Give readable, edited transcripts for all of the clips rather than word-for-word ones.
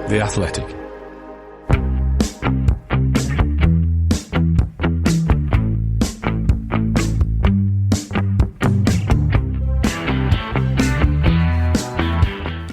The Athletic.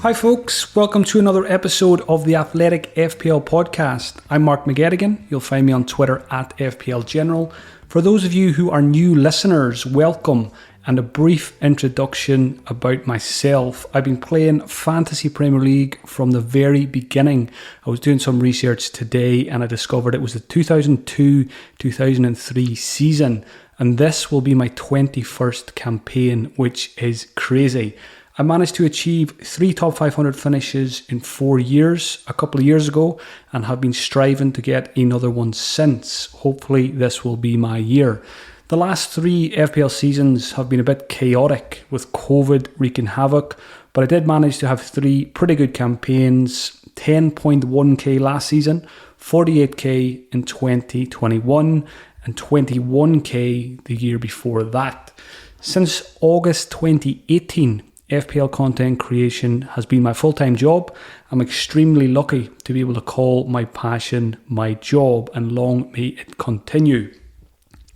Hi folks, welcome to another episode of the Athletic FPL podcast. I'm Mark McGettigan. You'll find me on Twitter at FPL General. For those of you who are new listeners, welcome, and a brief introduction about myself. I've been playing Fantasy Premier League from the very beginning. I was doing some research today and I discovered it was the 2002-2003 season, and this will be my 21st campaign, which is crazy. I managed to achieve 3 top 500 finishes in 4 years a couple of years ago and have been striving to get another one since. Hopefully this will be my year. The last 3 FPL seasons have been a bit chaotic with COVID wreaking havoc, but I did manage to have 3 pretty good campaigns: 10.1k last season, 48k in 2021 and 21k the year before that. Since August 2018, FPL content creation has been my full-time job. I'm extremely lucky to be able to call my passion my job, and long may it continue.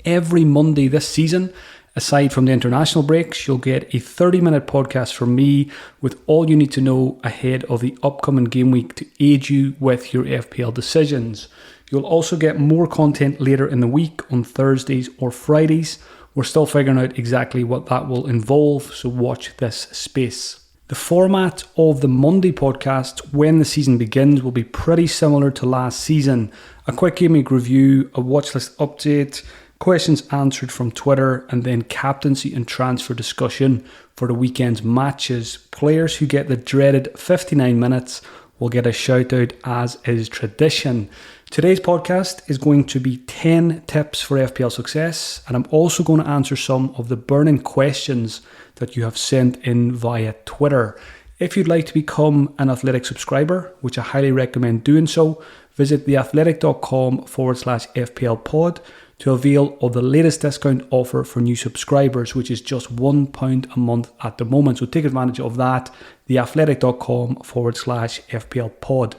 Every Monday this season, aside from the international breaks, you'll get a 30-minute podcast from me with all you need to know ahead of the upcoming game week to aid you with your FPL decisions. You'll also get more content later in the week on Thursdays or Fridays. We're still figuring out exactly what that will involve, so watch this space. The format of the Monday podcast when the season begins will be pretty similar to last season. A quick game week review, a watchlist update, questions answered from Twitter, and then captaincy and transfer discussion for the weekend's matches. Players who get the dreaded 59 minutes will get a shout out as is tradition. Today's podcast is going to be 10 tips for FPL success, and I'm also going to answer some of the burning questions that you have sent in via Twitter. If you'd like to become an Athletic subscriber, which I highly recommend doing so, visit theathletic.com/FPL pod to avail of the latest discount offer for new subscribers, which is just £1 a month at the moment. So take advantage of that, theathletic.com/FPL pod.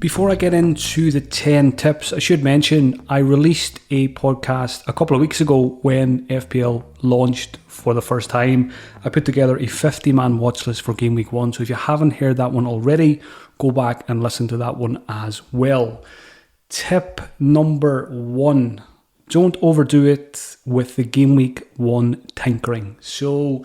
Before I get into the 10 tips, I should mention I released a podcast a couple of weeks ago when FPL launched for the first time. I put together a 50-man watch list for Game Week 1, so if you haven't heard that one already, go back and listen to that one as well. Tip number 1, don't overdo it with the Game Week 1 tinkering. So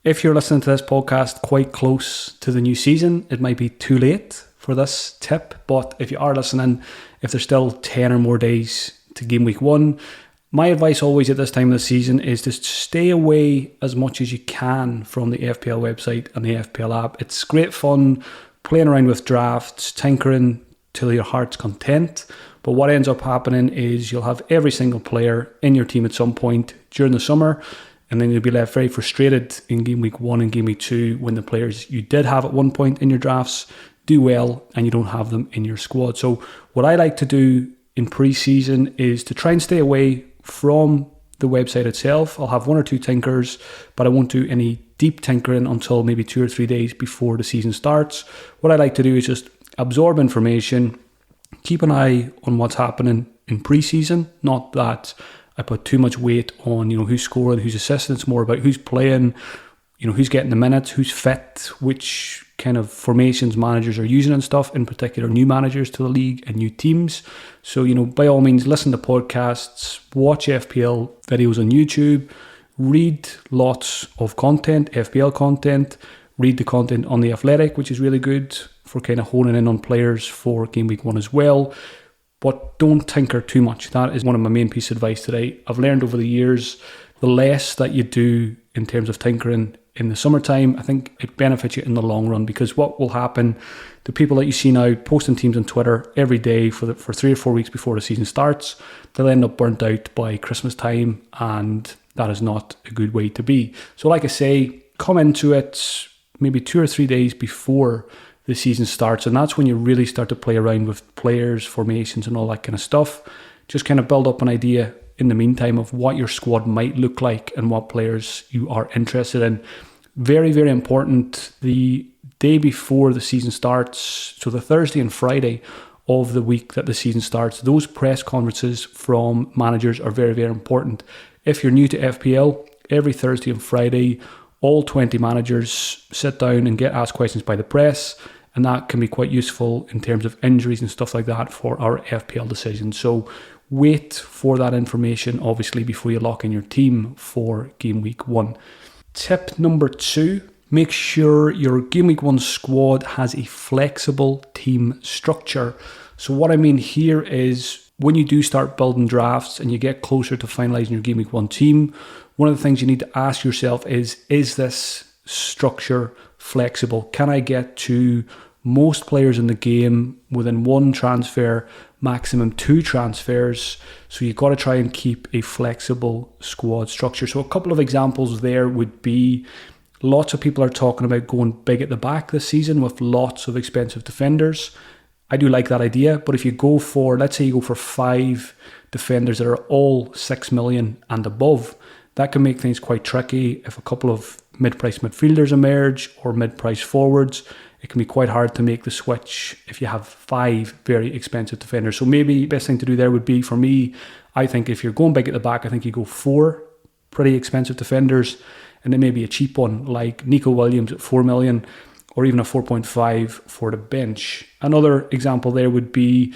if you're listening to this podcast quite close to the new season, it might be too late for this tip, but if you are listening, if there's still 10 or more days to Game Week 1, my advice always at this time of the season is to stay away as much as you can from the FPL website and the FPL app. It's great fun playing around with drafts, tinkering till your heart's content, but what ends up happening is you'll have every single player in your team at some point during the summer, and then you'll be left very frustrated in Game Week 1 and Game Week 2 when the players you did have at one point in your drafts do well and you don't have them in your squad. So what I like to do in pre-season is to try and stay away from the website itself. I'll have 1 or 2 tinkers, but I won't do any deep tinkering until maybe 2 or 3 days before the season starts. What I like to do is just absorb information, keep an eye on what's happening in pre-season. Not that I put too much weight on, who's scoring, who's assisting. It's more about who's playing, who's getting the minutes, who's fit, which kind of formations managers are using and stuff, in particular new managers to the league and new teams. So, by all means, listen to podcasts, watch FPL videos on YouTube, read lots of content, FPL content, read the content on The Athletic, which is really good for kind of honing in on players for Game Week 1 as well. But don't tinker too much. That is one of my main pieces of advice today. I've learned over the years, the less that you do in terms of tinkering in the summertime, I think it benefits you in the long run, because what will happen, the people that you see now posting teams on Twitter every day for 3 or 4 weeks before the season starts, they'll end up burnt out by Christmas time, and that is not a good way to be. So like I say, come into it maybe 2 or 3 days before the season starts, and that's when you really start to play around with players, formations and all that kind of stuff. Just kind of build up an idea in the meantime of what your squad might look like and what players you are interested in. Very, very important. The day before the season starts, so the Thursday and Friday of the week that the season starts, those press conferences from managers are very, very important. If you're new to FPL, every Thursday and Friday, all 20 managers sit down and get asked questions by the press, and that can be quite useful in terms of injuries and stuff like that for our FPL decisions. So wait for that information, obviously, before you lock in your team for Game Week 1. Tip number 2, make sure your Game Week 1 squad has a flexible team structure. So what I mean here is when you do start building drafts and you get closer to finalising your Game Week 1 team, one of the things you need to ask yourself is this structure flexible? Can I get to most players in the game within 1 transfer, maximum 2 transfers? So you've got to try and keep a flexible squad structure. So a couple of examples there would be, lots of people are talking about going big at the back this season with lots of expensive defenders. I do like that idea, but if you go for, let's say you go for 5 defenders that are all 6 million and above, that can make things quite tricky. If a couple of mid-price midfielders emerge or mid-price forwards, it can be quite hard to make the switch if you have 5 very expensive defenders. So maybe the best thing to do there would be, for me, I think if you're going big at the back, I think you go 4 pretty expensive defenders, and then maybe a cheap one like Nico Williams at 4 million, or even a 4.5 for the bench. Another example there would be,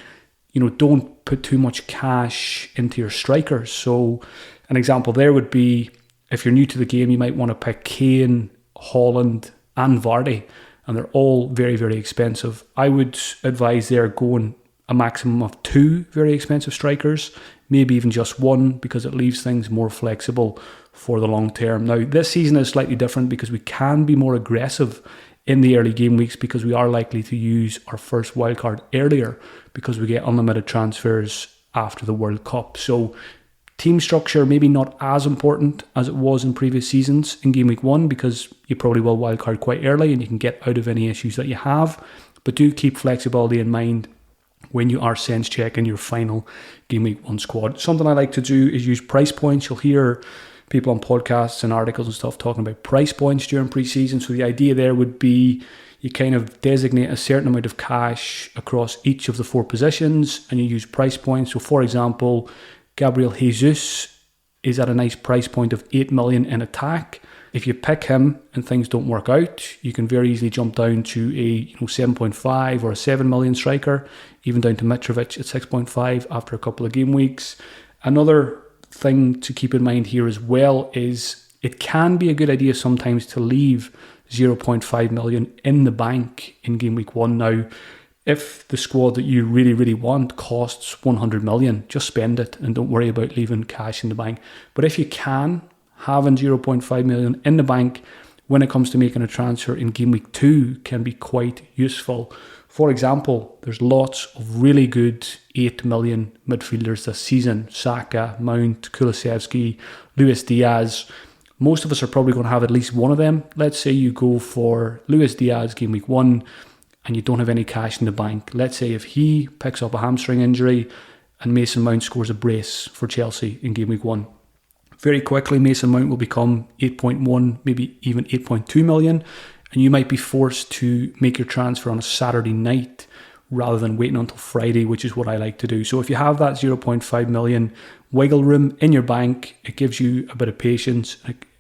don't put too much cash into your strikers. So an example there would be, if you're new to the game, you might want to pick Kane, Haaland, and Vardy, and they're all very, very expensive. I would advise there going a maximum of 2 very expensive strikers, maybe even just 1, because it leaves things more flexible for the long term. Now, this season is slightly different because we can be more aggressive in the early game weeks because we are likely to use our first wildcard earlier because we get unlimited transfers after the World Cup. So team structure maybe not as important as it was in previous seasons in Game Week 1 because you probably will wildcard quite early and you can get out of any issues that you have. But do keep flexibility in mind when you are sense checking your final Game Week 1 squad. Something I like to do is use price points. You'll hear people on podcasts and articles and stuff talking about price points during pre-season. So the idea there would be you kind of designate a certain amount of cash across each of the 4 positions and you use price points. So for example, Gabriel Jesus is at a nice price point of 8 million in attack. If you pick him and things don't work out, you can very easily jump down to a 7.5 or a 7 million striker, even down to Mitrovic at 6.5 after a couple of game weeks. Another thing to keep in mind here as well is it can be a good idea sometimes to leave 0.5 million in the bank in Game Week 1. Now, if the squad that you really, really want costs 100 million, just spend it and don't worry about leaving cash in the bank. But if you can, having 0.5 million in the bank when it comes to making a transfer in Game Week 2 can be quite useful. For example, there's lots of really good 8 million midfielders this season. Saka, Mount, Kulusevski, Luis Diaz. Most of us are probably going to have at least one of them. Let's say you go for Luis Diaz Game Week 1 and you don't have any cash in the bank. Let's say if he picks up a hamstring injury and Mason Mount scores a brace for Chelsea in Game Week 1. Very quickly, Mason Mount will become 8.1, maybe even 8.2 million. And you might be forced to make your transfer on a Saturday night rather than waiting until Friday, which is what I like to do. So if you have that 0.5 million wiggle room in your bank, it gives you a bit of patience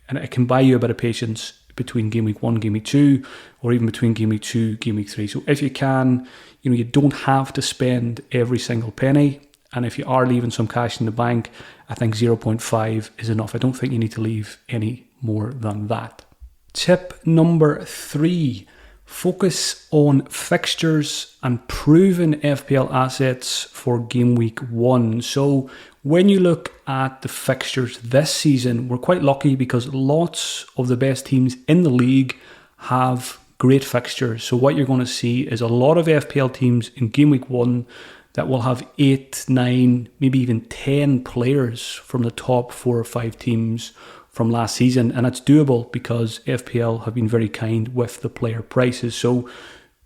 and it can buy you a bit of patience between Game Week 1, Game Week 2, or even between Game Week 2, Game Week 3. So if you can, you don't have to spend every single penny. And if you are leaving some cash in the bank, I think 0.5 is enough. I don't think you need to leave any more than that. Tip number 3, focus on fixtures and proven FPL assets for Game Week 1. So when you look at the fixtures this season, we're quite lucky because lots of the best teams in the league have great fixtures. So what you're going to see is a lot of FPL teams in Game Week 1 that will have 8, 9, maybe even 10 players from the top 4 or 5 teams from last season, and it's doable because FPL have been very kind with the player prices. So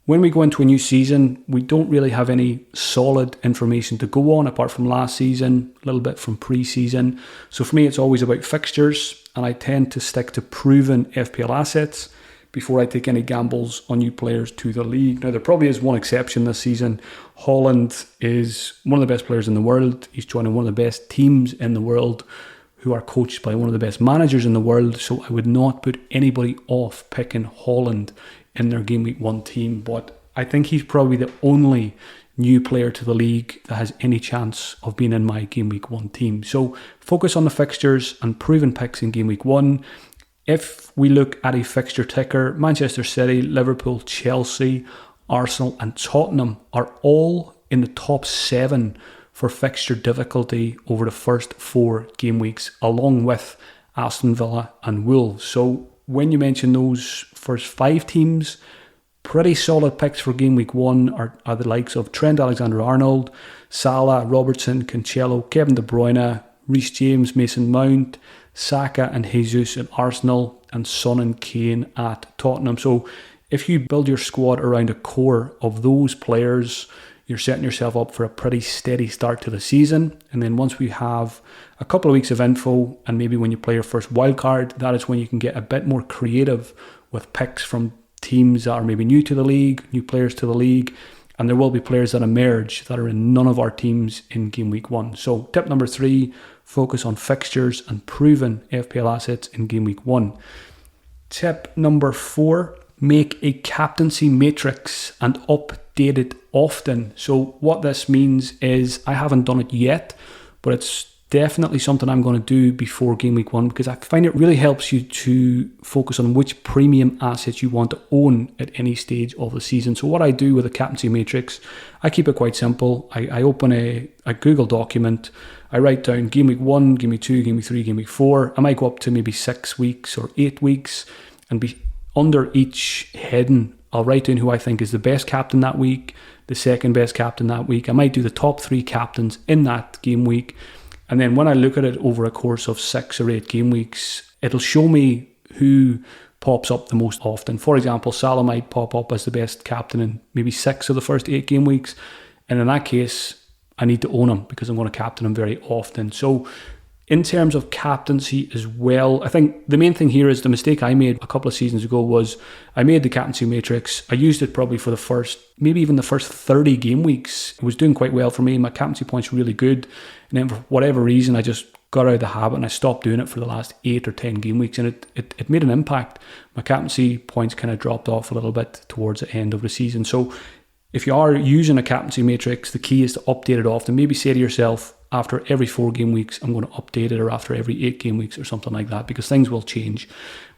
When we go into a new season, we don't really have any solid information to go on apart from last season, a little bit from pre-season. So for me, it's always about fixtures, and I tend to stick to proven FPL assets before I take any gambles on new players to the league. Now, there probably is one exception this season. Haaland is one of the best players in the world. He's joining one of the best teams in the world who are coached by one of the best managers in the world. So I would not put anybody off picking Haaland in their Game Week 1 team. But I think he's probably the only new player to the league that has any chance of being in my Game Week 1 team. So focus on the fixtures and proven picks in Game Week 1. If we look at a fixture ticker, Manchester City, Liverpool, Chelsea, Arsenal and Tottenham are all in the top 7 for fixture difficulty over the first 4 game weeks, along with Aston Villa and Wolves. So when you mention those first 5 teams, pretty solid picks for Game Week 1 are the likes of Trent Alexander-Arnold, Salah, Robertson, Cancelo, Kevin De Bruyne, Reece James, Mason Mount, Saka and Jesus at Arsenal, and Son and Kane at Tottenham. So if you build your squad around a core of those players, you're setting yourself up for a pretty steady start to the season. And then once we have a couple of weeks of info, and maybe when you play your first wildcard, that is when you can get a bit more creative with picks from teams that are maybe new to the league, new players to the league. And there will be players that emerge that are in none of our teams in Game Week 1. So tip number 3, focus on fixtures and proven FPL assets in Game Week 1. Tip number 4, make a captaincy matrix and update it often. So what this means is, I haven't done it yet, but it's definitely something I'm going to do before Game Week 1, because I find it really helps you to focus on which premium assets you want to own at any stage of the season. So what I do with a captaincy matrix, I keep it quite simple. I open a Google document, I write down Game Week 1, Game Week 2, Game Week 3, Game Week 4. I might go up to maybe 6 weeks or 8 weeks, and be under each heading, I'll write down who I think is the best captain that week, the second best captain that week. I might do the top 3 captains in that game week. And then when I look at it over a course of 6 or 8 game weeks, it'll show me who pops up the most often. For example, Salah might pop up as the best captain in maybe 6 of the first 8 game weeks. And in that case, I need to own him because I'm going to captain him very often. So in terms of captaincy as well, I think the main thing here is the mistake I made a couple of seasons ago was I made the captaincy matrix. I used it probably for the first, maybe even the first 30 game weeks. It was doing quite well for me. My captaincy points were really good. And then for whatever reason, I just got out of the habit and I stopped doing it for the last 8 or 10 game weeks. And it made an impact. My captaincy points kind of dropped off a little bit towards the end of the season. So if you are using a captaincy matrix, the key is to update it often. Maybe say to yourself, after every 4 game weeks, I'm going to update it, or after every 8 game weeks or something like that, because things will change.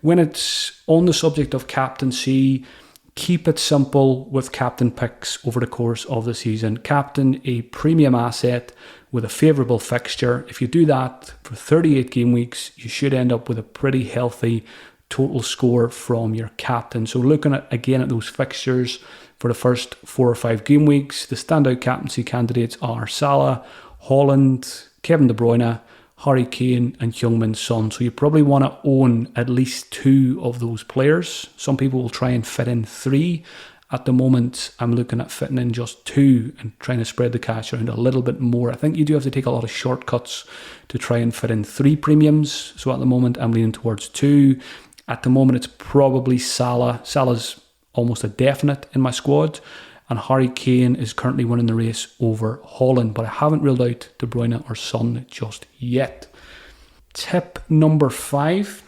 When it's on the subject of captaincy, keep it simple with captain picks over the course of the season. Captain a premium asset with a favourable fixture. If you do that for 38 game weeks, you should end up with a pretty healthy total score from your captain. So looking at those fixtures for the first 4 or 5 game weeks, the standout captaincy candidates are Salah, Haaland, Kevin De Bruyne, Harry Kane and Heung-min Son. So you probably want to own at least 2 of those players. Some people will try and fit in 3. At the moment, I'm looking at fitting in just 2 and trying to spread the cash around a little bit more. I think you do have to take a lot of shortcuts to try and fit in 3 premiums. So at the moment, I'm leaning towards 2. At the moment, it's probably Salah. Salah's almost a definite in my squad. And Harry Kane is currently winning the race over Haaland, but I haven't ruled out De Bruyne or Son just yet. Tip number 5,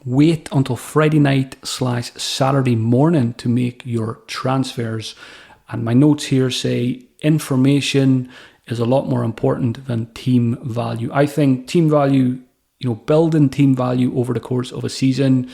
wait until Friday night/Saturday morning to make your transfers. And my notes here say information is a lot more important than team value. I think team value, building team value over the course of a season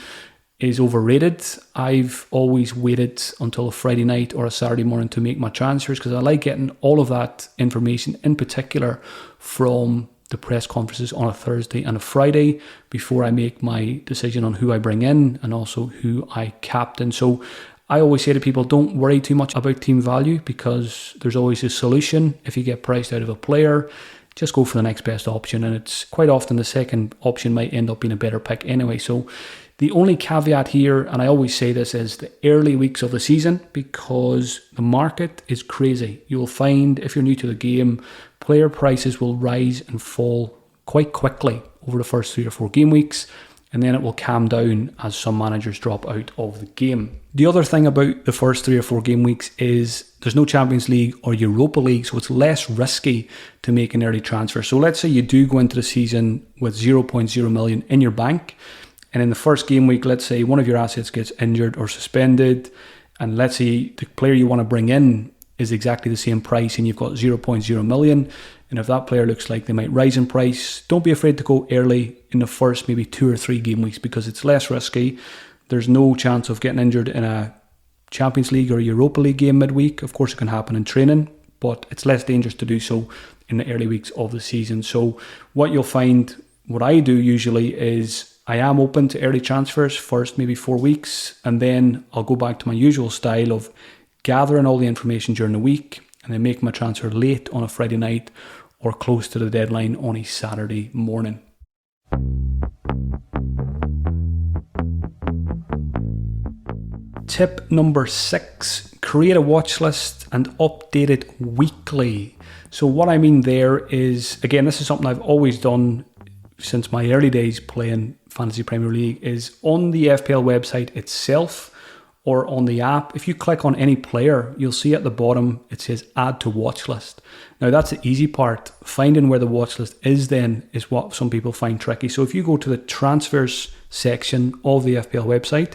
is overrated. I've always waited until a Friday night or a Saturday morning to make my transfers because I like getting all of that information, in particular from the press conferences on a Thursday and a Friday, before I make my decision on who I bring in and also who I captain. So I always say to people, don't worry too much about team value because there's always a solution. If you get priced out of a player, just go for the next best option, and it's quite often the second option might end up being a better pick anyway. So The only caveat here, and I always say this, is the early weeks of the season, because the market is crazy. You will find, if you're new to the game, player prices will rise and fall quite quickly over the first 3 or 4 game weeks, and then it will calm down as some managers drop out of the game. The other thing about the first 3 or 4 game weeks is there's no Champions League or Europa League, so it's less risky to make an early transfer. So let's say you do go into the season with 0.0 million in your bank, and in the first game week, let's say one of your assets gets injured or suspended, and let's say the player you want to bring in is exactly the same price and you've got 0.0 million, and if that player looks like they might rise in price, don't be afraid to go early in the first maybe 2 or 3 game weeks, because it's less risky. There's no chance of getting injured in a Champions League or Europa League game midweek. Of course, it can happen in training, but it's less dangerous to do so in the early weeks of the season. So what you'll find, what I do usually is I am open to early transfers first maybe 4 weeks, and then I'll go back to my usual style of gathering all the information during the week and then make my transfer late on a Friday night or close to the deadline on a Saturday morning. Tip number 6, create a watch list and update it weekly. So what I mean there is, again, this is something I've always done since my early days playing Fantasy Premier League, is on the FPL website itself or on the app. If you click on any player, you'll see at the bottom it says add to watch list. Now that's the easy part. Finding where the watch list is then is what some people find tricky. So if you go to the transfers section of the FPL website,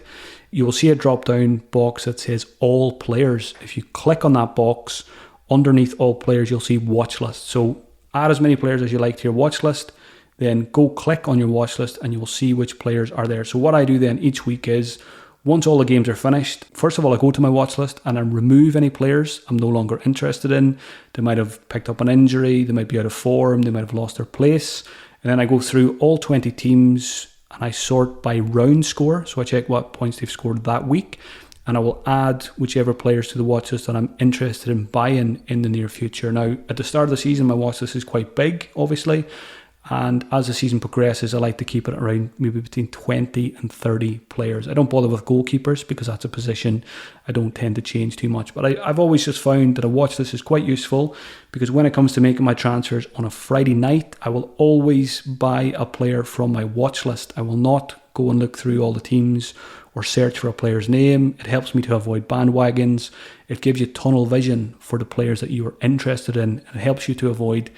you will see a drop down box that says all players. If you click on that box, underneath all players, you'll see watch list. So add as many players as you like to your watch list, then go click on your watch list and you will see which players are there. So what I do then each week is, once all the games are finished, first of all, I go to my watch list and I remove any players I'm no longer interested in. They might have picked up an injury, they might be out of form, they might have lost their place. And then I go through all 20 teams and I sort by round score. So I check what points they've scored that week, and I will add whichever players to the watch list that I'm interested in buying in the near future. Now, at the start of the season, my watch list is quite big, obviously. And as the season progresses, I like to keep it around maybe between 20 and 30 players. I don't bother with goalkeepers because that's a position I don't tend to change too much. But I've always just found that a watch list is quite useful, because when it comes to making my transfers on a Friday night, I will always buy a player from my watch list. I will not go and look through all the teams or search for a player's name. It helps me to avoid bandwagons. It gives you tunnel vision for the players that you are interested in. And it helps you to avoid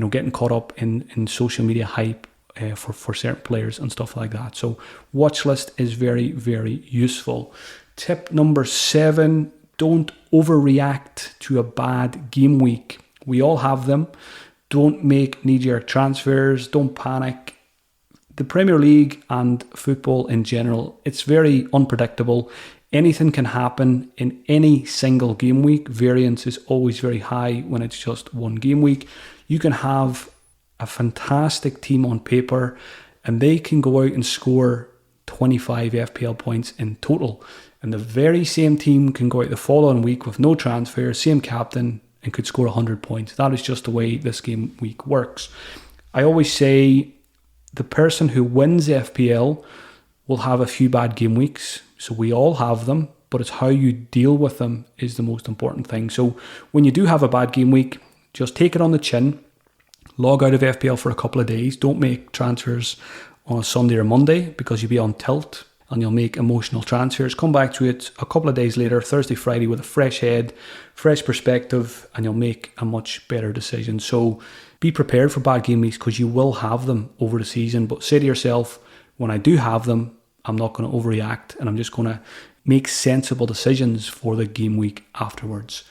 getting caught up in social media hype for certain players and stuff like that. So watch list is very, very useful. Tip number 7, don't overreact to a bad game week. We all have them. Don't make knee-jerk transfers. Don't panic. The Premier League and football in general, it's very unpredictable. Anything can happen in any single game week. Variance is always very high when it's just one game week. You can have a fantastic team on paper and they can go out and score 25 FPL points in total. And the very same team can go out the following week with no transfer, same captain, and could score 100 points. That is just the way this game week works. I always say the person who wins FPL will have a few bad game weeks. So we all have them, but it's how you deal with them is the most important thing. So when you do have a bad game week, just take it on the chin, log out of FPL for a couple of days. Don't make transfers on a Sunday or Monday, because you'll be on tilt and you'll make emotional transfers. Come back to it a couple of days later, Thursday, Friday, with a fresh head, fresh perspective, and you'll make a much better decision. So be prepared for bad game weeks, because you will have them over the season. But say to yourself, when I do have them, I'm not going to overreact and I'm just going to make sensible decisions for the game week afterwards.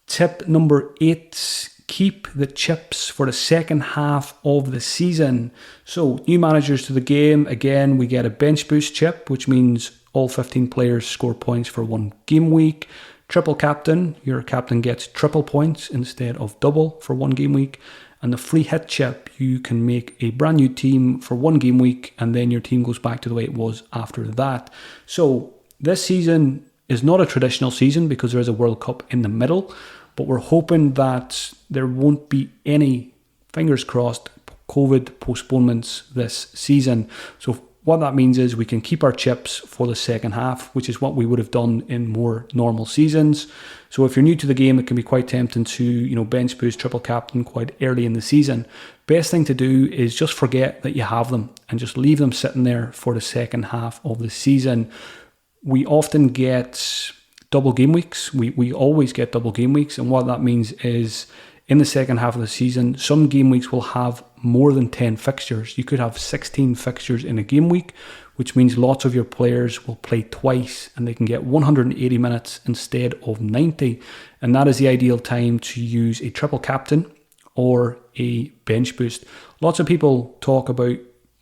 Tip number 8, keep the chips for the second half of the season. So new managers to the game, again, we get a bench boost chip, which means all 15 players score points for one game week. Triple captain, your captain gets triple points instead of double for one game week. And the free hit chip, you can make a brand new team for one game week and then your team goes back to the way it was after that. So this season is not a traditional season because there is a World Cup in the middle, but we're hoping that there won't be any, fingers crossed, COVID postponements this season. So what that means is we can keep our chips for the second half, which is what we would have done in more normal seasons. So if you're new to the game, it can be quite tempting to, bench boost, triple captain quite early in the season. Best thing to do is just forget that you have them and just leave them sitting there for the second half of the season. We often get double game weeks. We always get double game weeks. And what that means is in the second half of the season, some game weeks will have more than 10 fixtures. You could have 16 fixtures in a game week, which means lots of your players will play twice and they can get 180 minutes instead of 90. And that is the ideal time to use a triple captain or a bench boost. Lots of people talk about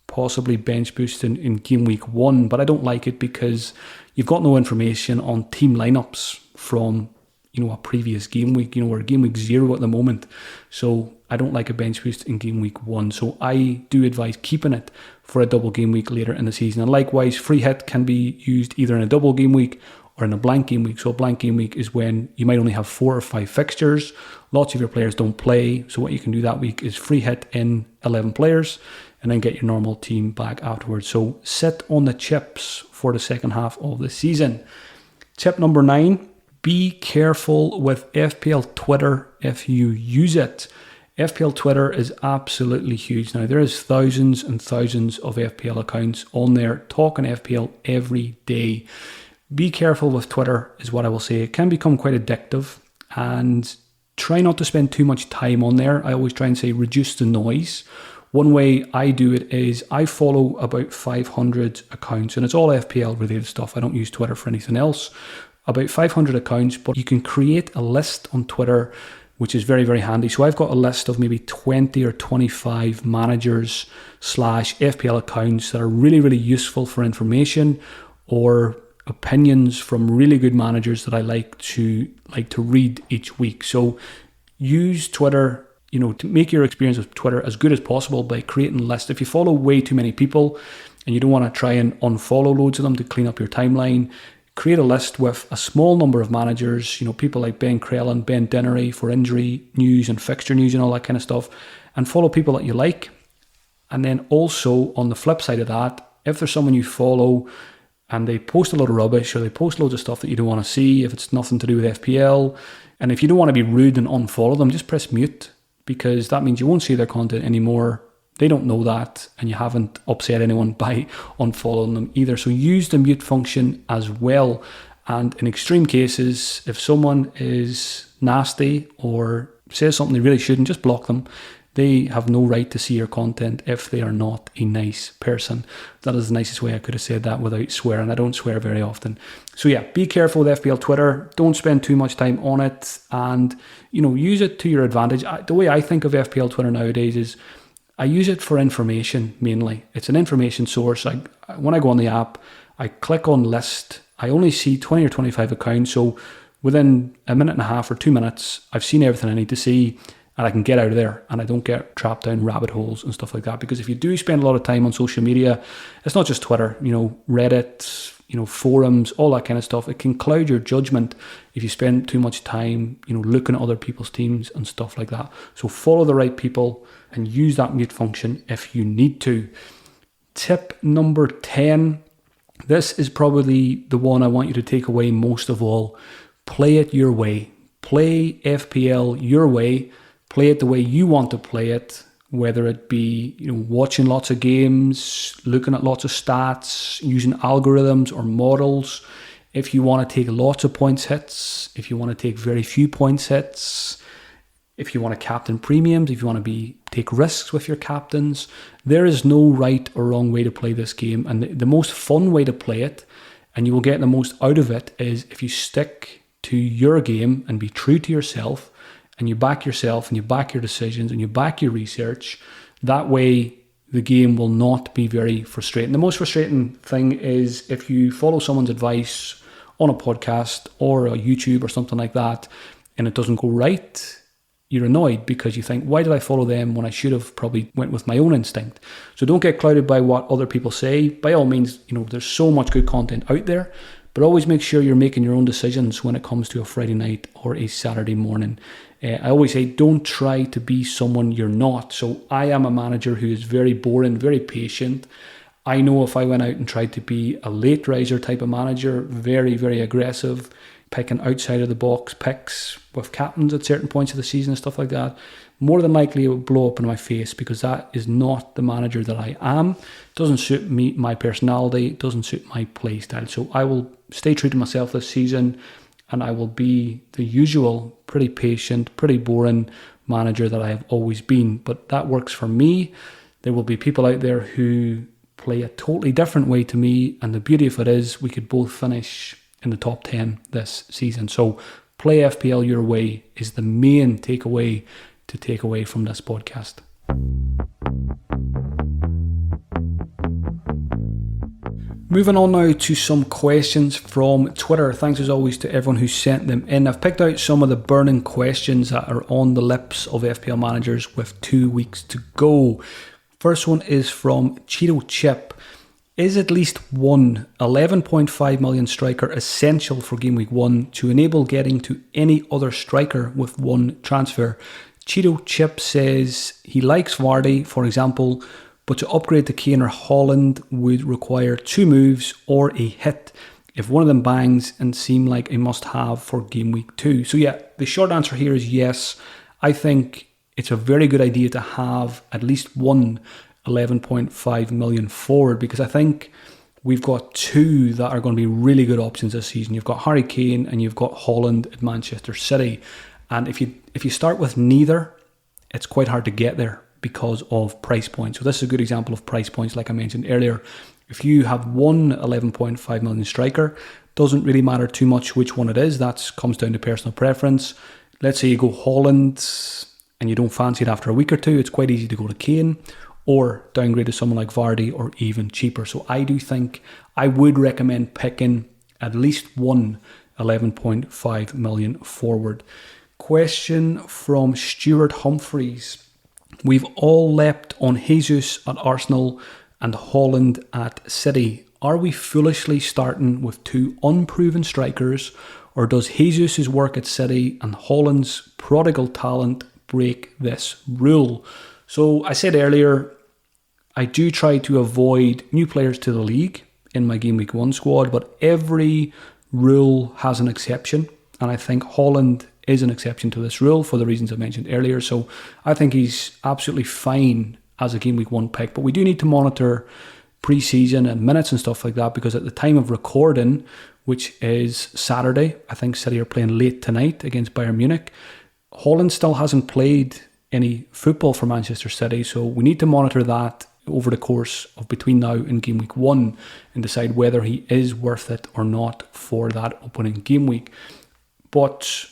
possibly bench boosting in game week 1, but I don't like it because you've got no information on team lineups from a previous game week. We're game week 0 at the moment. So I don't like a bench boost in game week 1. So I do advise keeping it for a double game week later in the season. And likewise, free hit can be used either in a double game week or in a blank game week. So a blank game week is when you might only have 4 or 5 fixtures. Lots of your players don't play. So what you can do that week is free hit in 11 players and then get your normal team back afterwards. So sit on the chips for the second half of the season. Tip number 9. Be careful with FPL Twitter if you use it. FPL Twitter is absolutely huge. Now, there is thousands and thousands of FPL accounts on there talking FPL every day. Be careful with Twitter is what I will say. It can become quite addictive and try not to spend too much time on there. I always try and say reduce the noise. One way I do it is I follow about 500 accounts and it's all FPL related stuff. I don't use Twitter for anything else. About 500 accounts, but you can create a list on Twitter, which is very, very handy. So I've got a list of maybe 20 or 25 managers / FPL accounts that are really, really useful for information or opinions from really good managers that I like to read each week. So use Twitter, to make your experience with Twitter as good as possible by creating lists. If you follow way too many people and you don't want to try and unfollow loads of them to clean up your timeline, create a list with a small number of managers, people like Ben Crellin, Ben Dinnery for injury news and fixture news and all that kind of stuff, and follow people that you like. And then also on the flip side of that, if there's someone you follow and they post a lot of rubbish or they post loads of stuff that you don't want to see, if it's nothing to do with FPL, and if you don't want to be rude and unfollow them, just press mute, because that means you won't see their content anymore. They don't know that, and you haven't upset anyone by unfollowing them either. So use the mute function as well. And in extreme cases, if someone is nasty or says something they really shouldn't, just block them. They have no right to see your content if they are not a nice person. That is the nicest way I could have said that without swearing. I don't swear very often. So yeah, be careful with FPL Twitter. Don't spend too much time on it, and use it to your advantage. The way I think of FPL Twitter nowadays is I use it for information mainly. It's an information source. When I go on the app, I click on list. I only see 20 or 25 accounts. So within a minute and a half or 2 minutes, I've seen everything I need to see and I can get out of there and I don't get trapped down rabbit holes and stuff like that. Because if you do spend a lot of time on social media, it's not just Twitter, Reddit, forums, all that kind of stuff. It can cloud your judgment if you spend too much time, looking at other people's teams and stuff like that. So follow the right people and use that mute function if you need to. Tip number 10. This is probably the one I want you to take away most of all. Play it your way. Play FPL your way. Play it the way you want to play it, whether it be watching lots of games, looking at lots of stats, using algorithms or models. If you want to take lots of points hits, if you want to take very few points hits, if you want to captain premiums, if you want to take risks with your captains, there is no right or wrong way to play this game. And the most fun way to play it, and you will get the most out of it, is if you stick to your game and be true to yourself, and you back yourself and you back your decisions and you back your research. That way the game will not be very frustrating. The most frustrating thing is if you follow someone's advice on a podcast or a YouTube or something like that and it doesn't go right, you're annoyed because you think, why did I follow them when I should have probably went with my own instinct? So don't get clouded by what other people say. By all means, there's so much good content out there, but always make sure you're making your own decisions when it comes to a Friday night or a Saturday morning. I always say, don't try to be someone you're not. So I am a manager who is very boring, very patient. I know if I went out and tried to be a late riser type of manager, very, very aggressive, picking outside of the box picks with captains at certain points of the season and stuff like that, more than likely it would blow up in my face, because that is not the manager that I am. It doesn't suit me, my personality, it doesn't suit my play style. So I will stay true to myself this season, and I will be the usual, pretty patient, pretty boring manager that I have always been. But that works for me. There will be people out there who play a totally different way to me, and the beauty of it is we could both finish in the top 10 this season. So play FPL your way is the main takeaway to take away from this podcast. Moving on now to some questions from Twitter. Thanks as always to everyone who sent them in. I've picked out some of the burning questions that are on the lips of FPL managers with 2 weeks to go. First one is from Cheeto Chip. Is at least one 11.5 million striker essential for Game Week 1 to enable getting to any other striker with one transfer? Cheeto Chip says he likes Vardy, for example, but to upgrade to Kane or Holland would require 2 moves or a hit if one of them bangs and seem like a must-have for Game Week 2. So yeah, the short answer here is yes. I think it's a very good idea to have at least one 11.5 million forward, because I think we've got 2 that are going to be really good options this season. You've got Harry Kane and you've got Holland at Manchester City. And if you start with neither, it's quite hard to get there because of price points. So this is a good example of price points, like I mentioned earlier. If you have one 11.5 million striker, doesn't really matter too much which one it is. That comes down to personal preference. Let's say you go Holland and you don't fancy it after a week or two, it's quite easy to go to Kane or downgrade to someone like Vardy or even cheaper. So I do think I would recommend picking at least one 11.5 million forward. Question from Stuart Humphreys. We've all leapt on Jesus at Arsenal and Holland at City. Are we foolishly starting with 2 unproven strikers, or does Jesus' work at City and Holland's prodigal talent break this rule? So I said earlier, I do try to avoid new players to the league in my Game Week 1 squad, but every rule has an exception, and I think Holland is an exception to this rule for the reasons I mentioned earlier. So I think he's absolutely fine as a Game Week 1 pick, but we do need to monitor pre-season and minutes and stuff like that, because at the time of recording, which is Saturday, I think City are playing late tonight against Bayern Munich, Holland still hasn't played any football for Manchester City, so we need to monitor that over the course of between now and Game Week 1 and decide whether he is worth it or not for that opening game week. But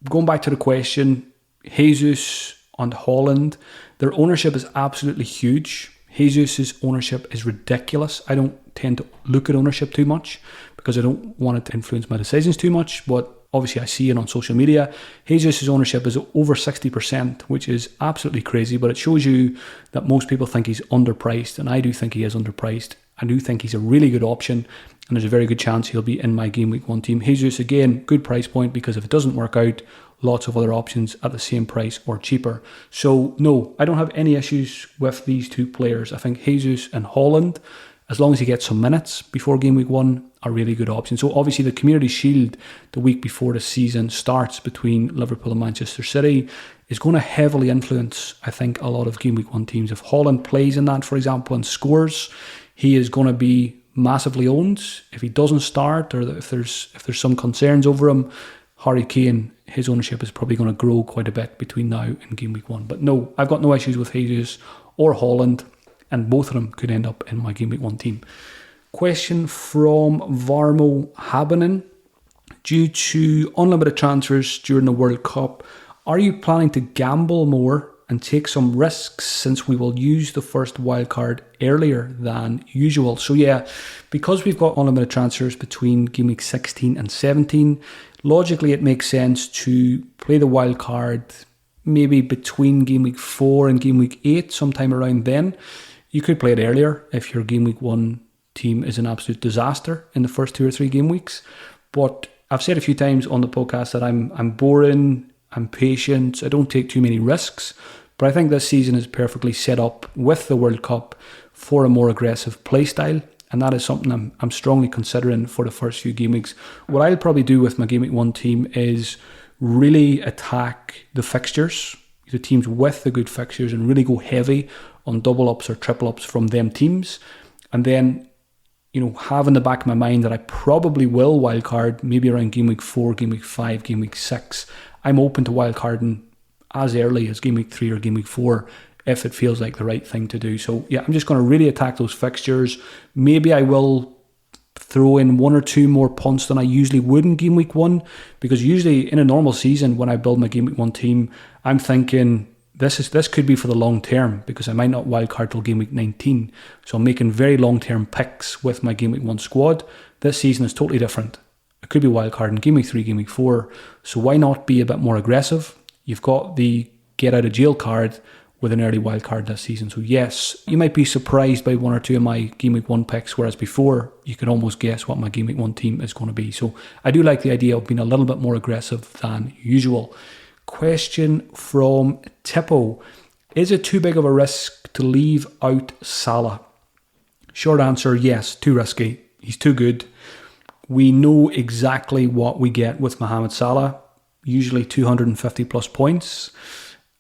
going back to the question, Jesus and Holland, their ownership is absolutely huge. Jesus' ownership is ridiculous. I don't tend to look at ownership too much because I don't want it to influence my decisions too much, but obviously I see it on social media. Jesus' ownership is over 60%, which is absolutely crazy, but it shows you that most people think he's underpriced, and I do think he is underpriced. I do think he's a really good option, and there's a very good chance he'll be in my Game Week 1 team. Jesus, again, good price point, because if it doesn't work out, lots of other options at the same price or cheaper. So no, I don't have any issues with these 2 players. I think Jesus and Holland, as long as he gets some minutes before Game Week 1, are really good options. So obviously the Community Shield the week before the season starts between Liverpool and Manchester City is going to heavily influence, I think, a lot of Game Week 1 teams. If Holland plays in that, for example, and scores, he is going to be massively owned. If he doesn't start, or if there's some concerns over him, Harry Kane, his ownership is probably going to grow quite a bit between now and Game Week 1. But no, I've got no issues with Jesus or Holland, and both of them could end up in my Game Week 1 team. Question from Varmo Habanen. Due to unlimited transfers during the World Cup, are you planning to gamble more and take some risks, since we will use the first wildcard earlier than usual? So yeah, because we've got unlimited transfers between Game Week 16 and 17, logically it makes sense to play the wildcard maybe between Game Week 4 and Game Week 8, sometime around then. You could play it earlier if your Game Week 1 team is an absolute disaster in the first 2 or 3 game weeks. But I've said a few times on the podcast that I'm boring, I'm patient, I don't take too many risks. But I think this season is perfectly set up with the World Cup for a more aggressive play style. And that is something I'm strongly considering for the first few game weeks. What I'll probably do with my Game Week 1 team is really attack the fixtures, the teams with the good fixtures, and really go heavy on double ups or triple ups from them teams. And then, have in the back of my mind that I probably will wildcard maybe around Game Week 4, Game Week 5, Game Week 6. I'm open to wildcarding as early as Game Week 3 or Game Week 4 if it feels like the right thing to do. So yeah, I'm just going to really attack those fixtures. Maybe I will throw in one or two more punts than I usually would in Game Week 1, because usually in a normal season when I build my Game Week 1 team, I'm thinking this could be for the long term, because I might not wildcard till Game Week 19. So I'm making very long-term picks with my Game Week 1 squad. This season is totally different. It could be wildcarding Game Week 3, Game Week 4. So why not be a bit more aggressive? You've got the get out of jail card with an early wildcard this season. So yes, you might be surprised by one or two of my Game Week 1 picks, whereas before you could almost guess what my Game Week 1 team is going to be. So I do like the idea of being a little bit more aggressive than usual. Question from Tippo. Is it too big of a risk to leave out Salah? Short answer, yes, too risky. He's too good. We know exactly what we get with Mohamed Salah. Usually 250 plus points.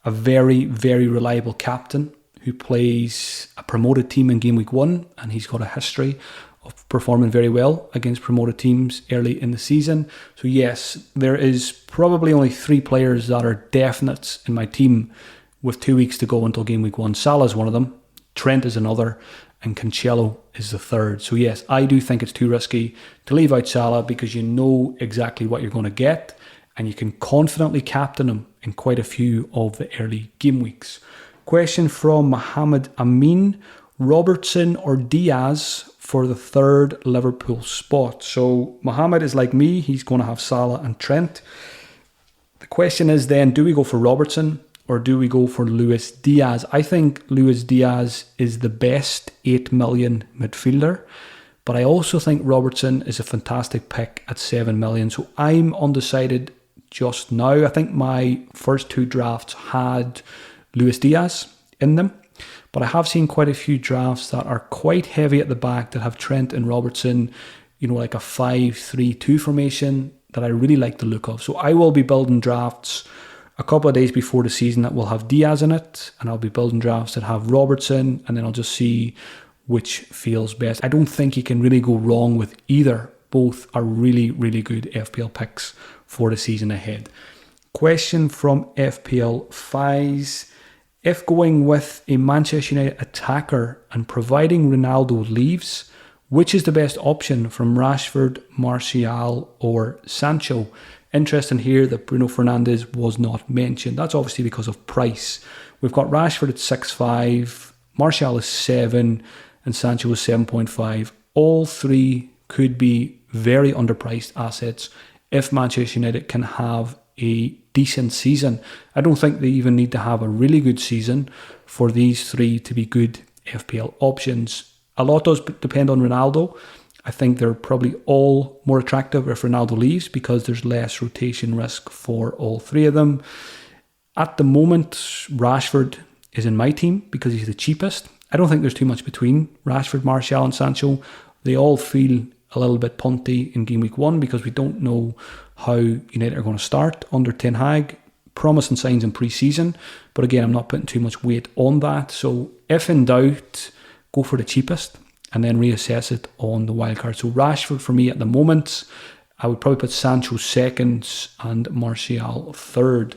A very, very reliable captain who plays a promoted team in Game Week 1, and he's got a history of performing very well against promoted teams early in the season. So yes, there is probably only 3 players that are definites in my team with 2 weeks to go until Game Week 1. Salah's one of them, Trent is another, and Cancelo is the third. So yes, I do think it's too risky to leave out Salah, because you know exactly what you're going to get, and you can confidently captain him in quite a few of the early game weeks. Question from Mohammed Amin. Robertson or Diaz for the third Liverpool spot? So Mohammed is like me. He's going to have Salah and Trent. The question is then, do we go for Robertson or do we go for Luis Diaz? I think Luis Diaz is the best 8 million midfielder, but I also think Robertson is a fantastic pick at 7 million. So I'm undecided just now. I think my first 2 drafts had Luis Diaz in them, but I have seen quite a few drafts that are quite heavy at the back that have Trent and Robertson, like a 5-3-2 formation that I really like the look of. So I will be building drafts a couple of days before the season that will have Diaz in it, and I'll be building drafts that have Robertson, and then I'll just see which feels best. I don't think you can really go wrong with either. Both are really, really good FPL picks for the season ahead. Question from FPL Fies. If going with a Manchester United attacker and providing Ronaldo leaves, which is the best option from Rashford, Martial or Sancho? Interesting here that Bruno Fernandes was not mentioned. That's obviously because of price. We've got Rashford at 6.5, Martial is 7 and Sancho is 7.5. All 3 could be very underpriced assets if Manchester United can have a decent season. I don't think they even need to have a really good season for these 3 to be good FPL options. A lot does depend on Ronaldo. I think they're probably all more attractive if Ronaldo leaves, because there's less rotation risk for all 3 of them. At the moment, Rashford is in my team because he's the cheapest. I don't think there's too much between Rashford, Martial and Sancho. They all feel a little bit punty in Game Week 1 because we don't know how United are going to start under Ten Hag. Promising signs in pre-season, but again, I'm not putting too much weight on that. So if in doubt, go for the cheapest and then reassess it on the wildcard. So Rashford for me at the moment, I would probably put Sancho second and Martial third.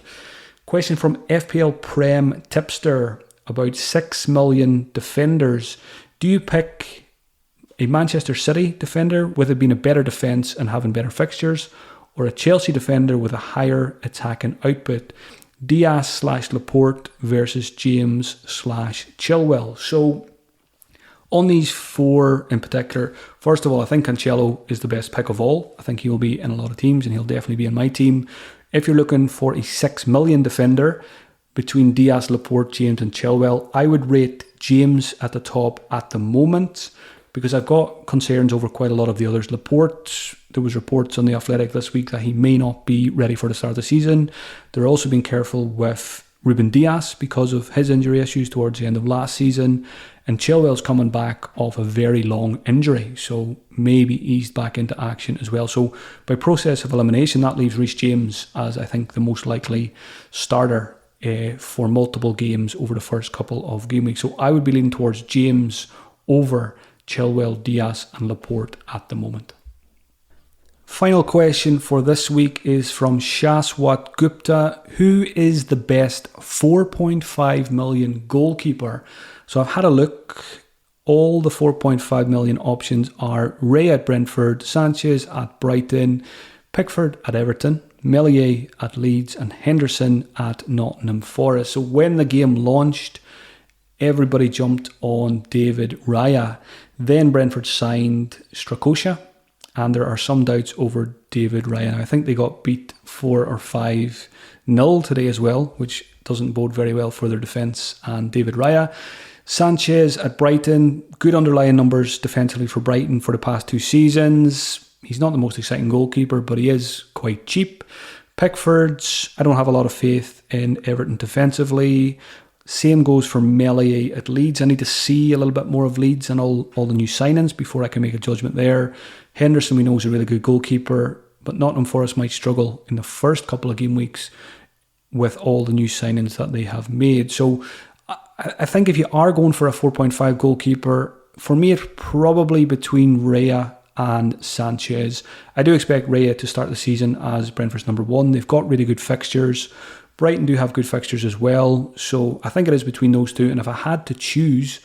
Question from FPL Prem Tipster about 6 million defenders. Do you pick a Manchester City defender with it being a better defence and having better fixtures, or a Chelsea defender with a higher attacking output? Diaz/Laporte versus James/Chilwell. So on these 4 in particular, first of all, I think Cancelo is the best pick of all. I think he will be in a lot of teams and he'll definitely be in my team. If you're looking for a 6 million defender between Diaz, Laporte, James and Chilwell, I would rate James at the top at the moment, because I've got concerns over quite a lot of the others. Laporte, there was reports on The Athletic this week that he may not be ready for the start of the season. They're also being careful with Ruben Dias because of his injury issues towards the end of last season, and Chilwell's coming back off a very long injury, so maybe eased back into action as well. So by process of elimination, that leaves Reece James as I think the most likely starter for multiple games over the first couple of game weeks. So I would be leaning towards James over Chilwell, Dias and Laporte at the moment. Final question for this week is from Shaswat Gupta. Who is the best 4.5 million goalkeeper? So I've had a look. All the 4.5 million options are Ray at Brentford, Sanchez at Brighton, Pickford at Everton, Meslier at Leeds and Henderson at Nottingham Forest. So when the game launched, everybody jumped on David Raya. Then Brentford signed Strakosha. And there are some doubts over David Raya. I think they got beat 4 or 5-0 today as well, which doesn't bode very well for their defence and David Raya. Sanchez at Brighton, good underlying numbers defensively for Brighton for the past 2 seasons. He's not the most exciting goalkeeper, but he is quite cheap. Pickford's, I don't have a lot of faith in Everton defensively. Same goes for Meslier at Leeds. I need to see a little bit more of Leeds and all the new signings before I can make a judgment there. Henderson, we know, is a really good goalkeeper, but Nottingham Forest might struggle in the first couple of game weeks with all the new signings that they have made. So I think if you are going for a 4.5 goalkeeper, for me it's probably between Raya and Sanchez. I do expect Raya to start the season as Brentford's number 1. They've got really good fixtures. Brighton do have good fixtures as well. So I think it is between those two. And if I had to choose,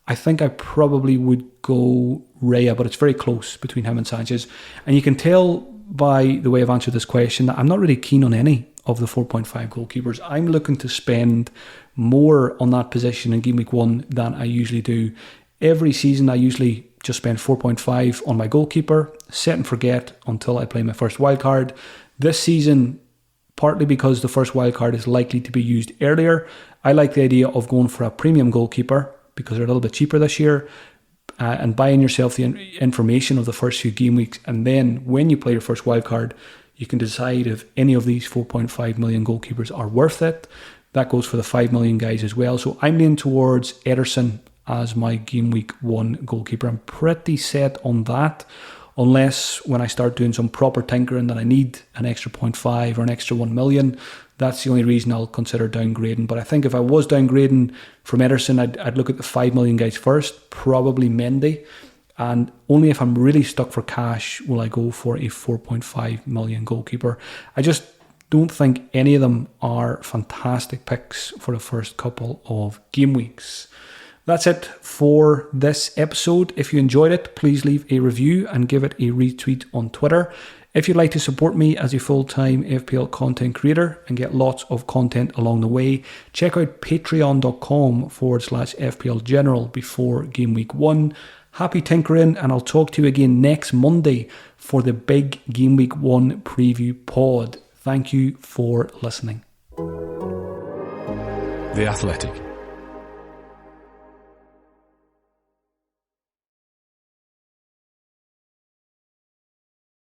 I think I probably would go Raya, but it's very close between him and Sanchez. And you can tell by the way I've answered this question that I'm not really keen on any of the 4.5 goalkeepers. I'm looking to spend more on that position in game week 1 than I usually do. Every season I usually just spend 4.5 on my goalkeeper, set and forget until I play my first wildcard. This season, partly because the first wildcard is likely to be used earlier, I like the idea of going for a premium goalkeeper because they're a little bit cheaper this year, and buying yourself the information of the first few game weeks, and then when you play your first wildcard, you can decide if any of these 4.5 million goalkeepers are worth it. That goes for the 5 million guys as well. So I'm leaning towards Ederson as my game week 1 goalkeeper. I'm pretty set on that, unless when I start doing some proper tinkering that I need an extra 0.5 or an extra 1 million. That's the only reason I'll consider downgrading. But I think if I was downgrading from Ederson, I'd look at the 5 million guys first, probably Mendy. And only if I'm really stuck for cash will I go for a 4.5 million goalkeeper. I just don't think any of them are fantastic picks for the first couple of game weeks. That's it for this episode. If you enjoyed it, please leave a review and give it a retweet on Twitter. If you'd like to support me as a full-time FPL content creator and get lots of content along the way, check out patreon.com/FPL General before Game Week 1. Happy tinkering, and I'll talk to you again next Monday for the big Game Week 1 preview pod. Thank you for listening. The Athletic.